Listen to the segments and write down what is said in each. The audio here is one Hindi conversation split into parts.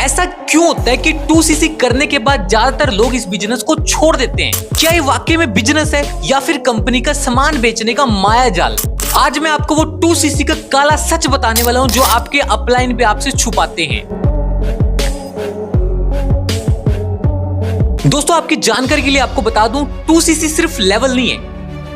ऐसा क्यों होता है कि 2cc करने के बाद ज्यादातर लोग इस बिजनेस को छोड़ देते हैं? क्या ये वाकई में बिजनेस है या फिर कंपनी का सामान बेचने का माया जाल? आज मैं आपको वो 2cc का काला सच बताने वाला हूं जो आपके अपलाइन पे आपसे छुपाते हैं। दोस्तों आपकी जानकारी के लिए आपको बता दूं, 2cc सिर्फ लेवल नहीं है,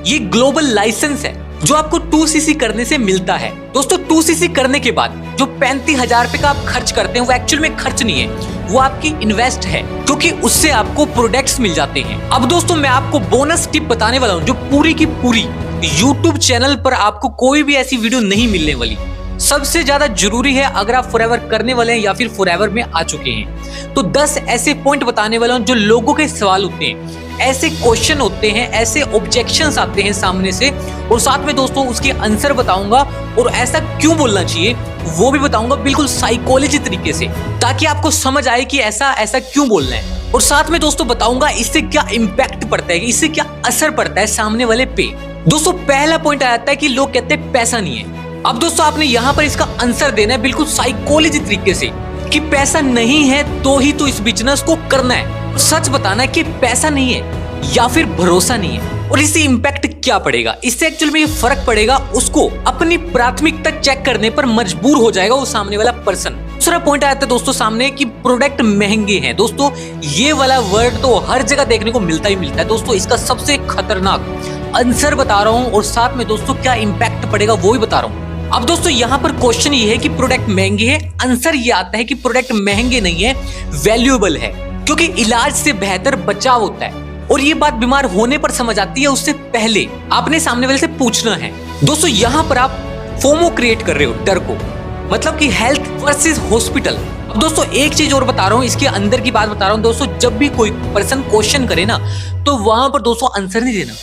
ये ग्लोबल लाइसेंस है जो आपको 2cc करने से मिलता है। दोस्तों 2cc करने के बाद जो 35,000 रुपए का आप खर्च करते हैं वो एक्चुअल में खर्च नहीं है, वो आपकी इन्वेस्ट है, क्योंकि उससे आपको प्रोडक्ट्स मिल जाते हैं। अब दोस्तों मैं आपको बोनस टिप बताने वाला हूं जो पूरी की पूरी YouTube चैनल पर आपको कोई भी ऐसी वीडियो नहीं मिलने वाली। सबसे ज्यादा जरूरी है अगर आप फॉरएवर करने वाले हैं या फिर फॉरएवर में आ चुके हैं, तो 10 ऐसे पॉइंट बताने वाला हूं जो लोगों के सवाल होते हैं, ऐसे क्वेश्चन होते हैं, ऐसे ऑब्जेक्शंस आते हैं सामने से, और साथ में दोस्तों उसके आंसर बताऊंगा और ऐसा क्यों बोलना चाहिए वो भी बताऊंगा बिल्कुल साइकोलॉजी तरीके से, ताकि आपको समझ आए कि ऐसा क्यों बोलना है। और साथ में दोस्तों बताऊंगा इससे क्या इम्पैक्ट पड़ता है, इससे क्या असर पड़ता है सामने वाले पे। दोस्तों पहला पॉइंट आ जाता है कि लोग कहते हैं पैसा नहीं है। अब दोस्तों आपने यहाँ पर इसका आंसर देना है बिल्कुल साइकोलॉजी तरीके से कि पैसा नहीं है तो ही तो इस बिजनेस को करना है। सच बताना है कि पैसा नहीं है या फिर भरोसा नहीं है, और इससे इम्पैक्ट क्या पड़ेगा। इससे एक्चुअल में ये फर्क पड़ेगा, उसको अपनी प्राथमिकता चेक करने पर मजबूर हो जाएगा वो सामने वाला पर्सन। दूसरा पॉइंट आता है दोस्तों सामने कि प्रोडक्ट महंगे हैं। दोस्तों ये वाला वर्ड तो हर जगह देखने को मिलता ही मिलता है। दोस्तों इसका सबसे खतरनाक आंसर बता रहा हूँ और साथ में दोस्तों क्या इम्पैक्ट पड़ेगा वो भी बता रहा हूँ। अब दोस्तों यहाँ पर क्वेश्चन ये है कि प्रोडक्ट महंगे हैं, आंसर ये आता है कि प्रोडक्ट महंगे नहीं है, वैल्यूएबल है, क्योंकि इलाज से बेहतर बचाव होता है। और ये बात बीमार होने पर समझ आती है, उससे पहले आपने सामने वाले से पूछना है। दोस्तों यहाँ पर आप फोमो क्रिएट कर रहे हो, डर को, मतलब कि हेल्थ वर्सेस हॉस्पिटल। अब दोस्तों एक चीज और बता रहा हूँ, इसके अंदर की बात बता रहा हूँ। दोस्तों जब भी कोई पर्सन क्वेश्चन करे ना, तो वहां पर दोस्तों आंसर नहीं देना,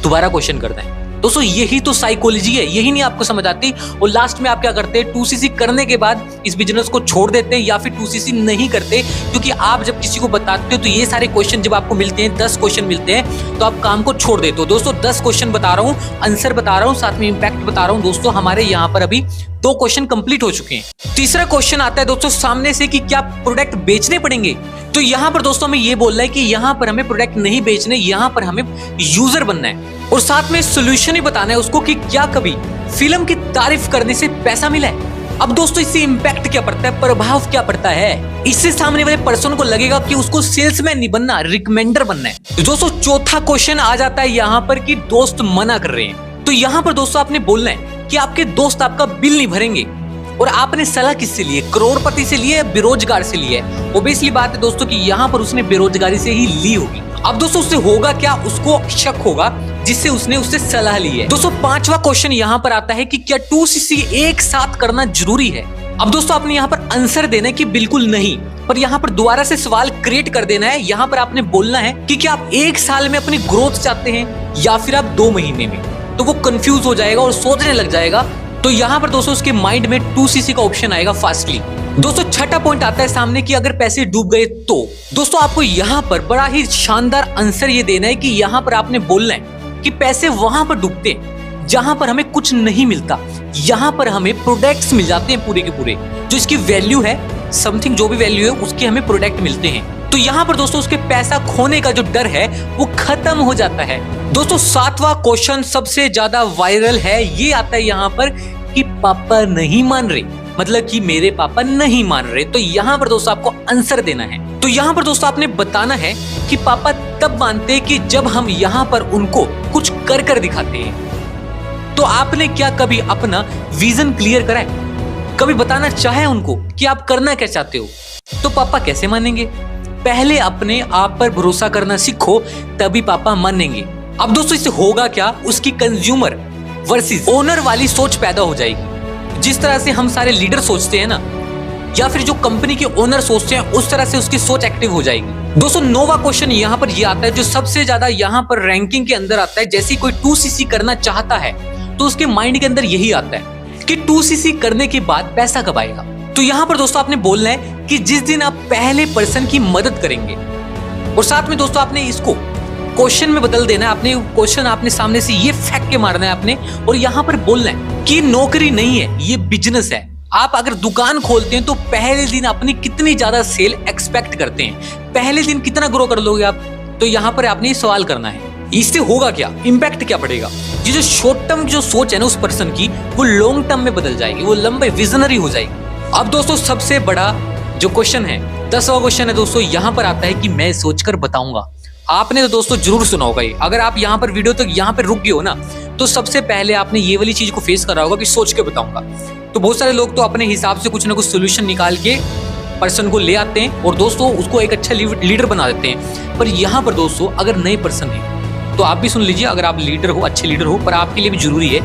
दोबारा क्वेश्चन करना है। दोस्तों यही तो साइकोलॉजी है, यही नहीं आपको समझ आती, और लास्ट में आप क्या करते हैं, 2cc करने के बाद इस बिजनेस को छोड़ देते हैं या फिर 2cc नहीं करते, क्योंकि आप जब किसी को बताते हो तो ये सारे क्वेश्चन जब आपको मिलते हैं, 10 क्वेश्चन मिलते हैं, तो आप काम को छोड़ देते हो। दोस्तों 10 क्वेश्चन बता रहा हूँ, आंसर बता रहा हूँ, साथ में इम्पैक्ट बता रहा हूँ। दोस्तों हमारे यहाँ पर अभी 2 क्वेश्चन कंप्लीट हो चुके हैं। तीसरा क्वेश्चन आता है दोस्तों सामने से कि क्या प्रोडक्ट बेचने पड़ेंगे। तो यहाँ पर दोस्तों हमें ये बोलना है कि यहाँ पर हमें प्रोडक्ट नहीं बेचने, यहाँ पर हमें यूजर बनना है, और साथ में सोल्यूशन ही बताना है उसको कि क्या कभी फिल्म की तारीफ करने से पैसा मिला है। अब दोस्तों इससे इम्पैक्ट क्या पड़ता है, प्रभाव क्या पड़ता है, इससे सामने वाले पर्सन को लगेगा कि उसको सेल्समैन नहीं बनना, रिकमेंडर बनना है। तो दोस्तों चौथा क्वेश्चन आ जाता है यहाँ पर कि दोस्त मना कर रहे हैं। तो यहाँ पर दोस्तों आपने बोलना है कि आपके दोस्त आपका बिल नहीं भरेंगे, और आपने सलाह किससे ली है, करोड़पति से ली है, बेरोजगार से ली है। ओबवियसली बात है दोस्तों कि यहाँ पर उसने बेरोजगारी से ही ली होगी। अब दोस्तों उससे होगा क्या, उसको शक होगा जिससे उससे सलाह ली है। दोस्तों 5वां क्वेश्चन यहाँ पर आता है कि क्या 2cc एक साथ करना जरूरी है। अब दोस्तों आपने यहाँ पर आंसर देना है कि बिल्कुल नहीं, पर यहाँ पर दोबारा से सवाल क्रिएट कर देना है। यहाँ पर आपने बोलना है कि क्या आप 1 साल में अपनी ग्रोथ चाहते हैं या फिर आप 2 महीने में। तो वो कंफ्यूज हो जाएगा और सोचने लग जाएगा। तो यहाँ पर दोस्तों उसके माइंड में 2cc का ऑप्शन आएगा फास्टली। दोस्तों छठा पॉइंट आता है सामने कि अगर पैसे डूब गए तो। दोस्तों आपको यहाँ पर बड़ा ही शानदार आंसर ये देना है कि यहाँ पर आपने बोलना है कि पैसे वहां पर डूबते हैं जहां पर हमें कुछ नहीं मिलता, यहाँ पर हमें प्रोडक्ट्स मिल जाते हैं पूरे के पूरे, जो इसकी वैल्यू है, समथिंग जो भी वैल्यू है उसके हमें प्रोडक्ट मिलते हैं। तो यहाँ पर दोस्तों उसके पैसा खोने का जो डर है वो खत्म हो जाता है। दोस्तों 7वां क्वेश्चन सबसे ज्यादा वायरल है, ये आता है यहाँ पर कि पापा नहीं मान रहे, मतलब कि मेरे पापा नहीं मान रहे। तो यहाँ पर दोस्तों आपको आंसर देना है। तो यहाँ पर दोस्तों आपने बताना है कि पापा तब मानते हैं कि जब हम यहाँ पर उनको कुछ कर दिखाते हैं। तो आपने क्या कभी अपना विजन क्लियर करा है, कभी बताना चाहे उनको कि आप करना क्या चाहते हो, तो पापा कैसे मानेंगे। पहले अपने आप पर भरोसा करना सीखो, तभी पापा मानेंगे। अब दोस्तों इससे होगा क्या, उसकी कंज्यूमर वर्सेस ओनर वाली सोच पैदा हो जाएगी। जिस तरह से हम सारे लीडर सोचते हैं ना, या फिर जो कंपनी के ओनर सोचते हैं, उस तरह से उसकी सोच एक्टिव हो जाएगी। दोस्तों 9वां क्वेश्चन यहाँ पर ये आता है जो सबसे ज्यादा यहाँ पर रैंकिंग के अंदर आता है। जैसे कोई 2cc करना चाहता है तो उसके माइंड के अंदर यही आता है कि 2cc करने के बाद पैसा कब आएगा। तो यहाँ पर दोस्तों आपने बोलना है कि जिस दिन आप पहले पर्सन की मदद करेंगे, और साथ में दोस्तों आपने इसको क्वेश्चन में बदल देना है। आपने क्वेश्चन आपने सामने से ये फेंक के मारना है आपने, और यहाँ पर बोलना है कि नौकरी नहीं है, ये बिजनेस है। आप अगर दुकान खोलते हैं तो पहले दिन अपनी कितनी ज्यादा सेल एक्सपेक्ट करते हैं, पहले दिन कितना ग्रो कर लोगे आप? तो यहाँ पर आपने सवाल करना है, इससे होगा क्या, इम्पैक्ट क्या पड़ेगा? ये जो शॉर्ट टर्म जो सोच है ना उस पर्सन की, वो लॉन्ग टर्म में बदल जाएगी, वो लंबे विजनरी हो जाएगी। अब दोस्तों सबसे बड़ा जो क्वेश्चन है, 10वां क्वेश्चन है दोस्तों, यहाँ पर आता है कि मैं सोचकर बताऊंगा। आपने तो दोस्तों जरूर सुना होगा ये, अगर आप यहाँ पर वीडियो तक यहाँ पर रुक गए हो ना, तो सबसे पहले आपने ये वाली चीज को फेस करा होगा कि सोच के बताऊंगा। तो बहुत सारे लोग तो अपने हिसाब से कुछ ना कुछ सोल्यूशन निकाल के पर्सन को ले आते हैं और दोस्तों उसको एक अच्छा लीडर बना देते हैं। पर यहाँ पर दोस्तों अगर नए पर्सन है तो आप भी सुन लीजिए, अगर आप लीडर हो, अच्छे लीडर हो, पर आपके लिए भी जरूरी है।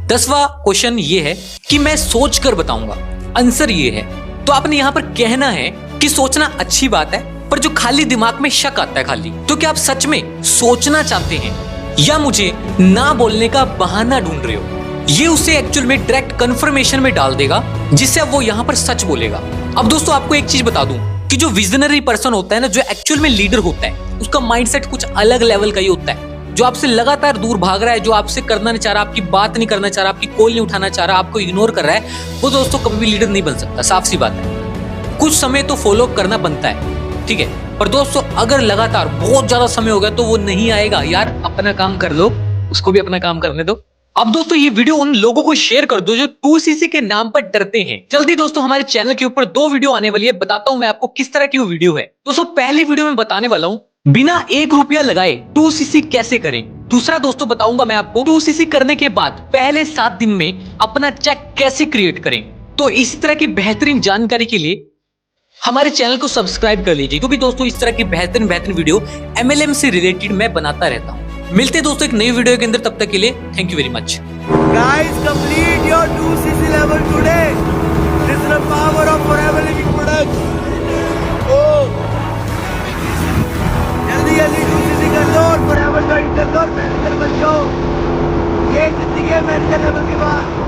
10वां क्वेश्चन ये है कि मैं सोच कर बताऊंगा। आंसर ये है, तो आपने यहाँ पर कहना है कि सोचना अच्छी बात है, पर जो खाली दिमाग में शक आता है खाली, तो क्या आप सच में सोचना चाहते हैं या मुझे ना बोलने का बहाना ढूंढ रहे हो? ये उसे एक्चुअल में डायरेक्ट कंफर्मेशन में डाल देगा, जिससे अब वो यहाँ पर सच बोलेगा। अब दोस्तों आपको एक चीज बता दूं कि जो विजनरी पर्सन होता है ना, जो एक्चुअल में लीडर होता है, उसका माइंडसेट कुछ अलग लेवल का ही होता है। जो आपसे लगातार दूर भाग रहा है, जो आपसे करना नहीं चाह रहा, आपकी बात नहीं करना चाह रहा, आपकी कॉल नहीं उठाना चाह रहा, आपको इग्नोर कर रहा है, वो दोस्तों कभी भी लीडर नहीं बन सकता। साफ सी बात है, कुछ समय तो फॉलो करना बनता है, ठीक है, पर दोस्तों अगर लगातार बहुत ज्यादा समय हो गया तो वो नहीं आएगा। यार अपना काम कर लो, उसको भी अपना काम करने दो। अब दोस्तों ये वीडियो उन लोगों को शेयर कर दो जो 2cc के नाम पर डरते हैं। जल्दी दोस्तों हमारे चैनल के ऊपर 2 वीडियो आने वाली है, बताता हूं मैं आपको किस तरह की वो वीडियो है। दोस्तों पहली वीडियो में बताने वाला हूं बिना 1 रुपया लगाए 2cc कैसे करें। दूसरा दोस्तों बताऊंगा मैं आपको 2cc करने के बाद पहले 7 दिन में अपना चेक कैसे क्रिएट करें। तो इसी तरह की बेहतरीन जानकारी के लिए हमारे चैनल को सब्सक्राइब कर लीजिए, क्योंकि दोस्तों इस तरह की बेहतरीन वीडियो MLM से रिलेटेड मैं बनाता रहता हूं। मिलते हैं दोस्तों एक नई वीडियो के अंदर, तब तक के लिए thank you very much. Guys, complete your 2cc level today. This is the power of Forever Living products. Oh, जल्दी जल्दी 2cc कर लो और Forever ज्वाइन कर लो, मैनेजर बन जाओ। ये जिंदगी है मैनेजर लेवल के बाद।